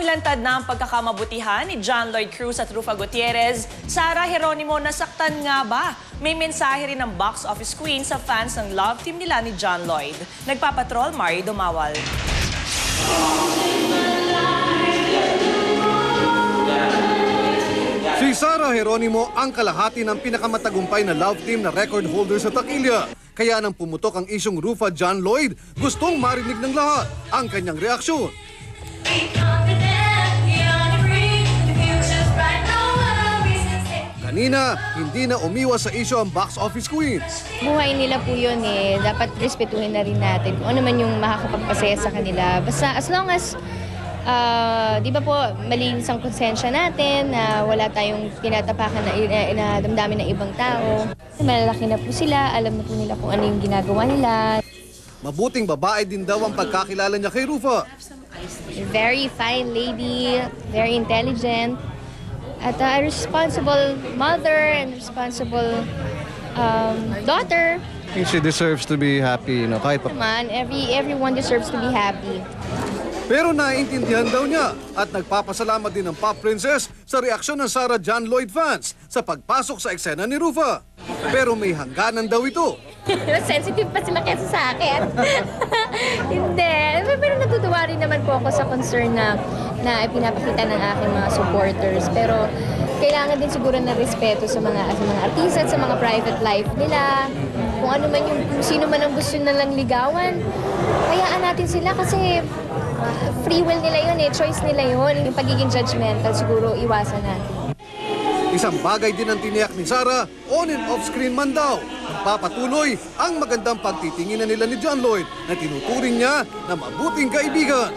Nailantad na ang pagkakamabutihan ni John Lloyd Cruz at Rufa Gutierrez. Sara Geronimo, nasaktan nga ba? May mensahe rin ng box office queen sa fans ng love team nila ni John Lloyd. Nagpapatrol, Mari Dumawal. Si Sara Geronimo ang kalahati ng pinakamatagumpay na love team na record holder sa takilya. Kaya nang pumutok ang isyong Rufa John Lloyd, gustong marinig ng lahat ang kanyang reaksyon. Kanina, hindi na umiwas sa isyo ang box office queens. Buhay nila po yun eh. Dapat respetuhin na rin natin kung ano man yung makakapagpasaya sa kanila. Basta as long as, di ba po, malinis ang konsensya natin, na wala tayong tinatapakan na damdamin ng ibang tao. Malalaki na po sila, alam na po nila kung ano yung ginagawa nila. Mabuting babae din daw ang pagkakilala niya kay Rufa. Very fine lady, very intelligent, at a responsible mother and responsible daughter. I think she deserves to be happy, kahit pa. Man, everyone deserves to be happy. Pero naiintindihan daw niya at nagpapasalamat din ng pop princess sa reaksyon ng Sara John Lloyd fans sa pagpasok sa eksena ni Rufa. Pero may hangganan daw ito. Sensitive pa sila kesa sa akin. Hindi. Pero natutuwa rin naman po ako sa concern na ipinapakita ng aking mga supporters. Pero kailangan din siguro ng respeto sa mga artista at sa mga private life nila. Kung ano man kung sino man ang gusto nilang ligawan, hayaan natin sila kasi free will nila yun choice nila yun. Yung pagiging judgmental siguro iwasan natin. Isang bagay din ang tiniyak ni Sara, on and off screen man daw. Papatuloy ang magandang pagtitinginan nila ni John Lloyd na tinuturing niya na mabuting kaibigan.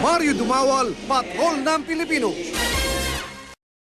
Mario Dumawal, Patrol ng Pilipino.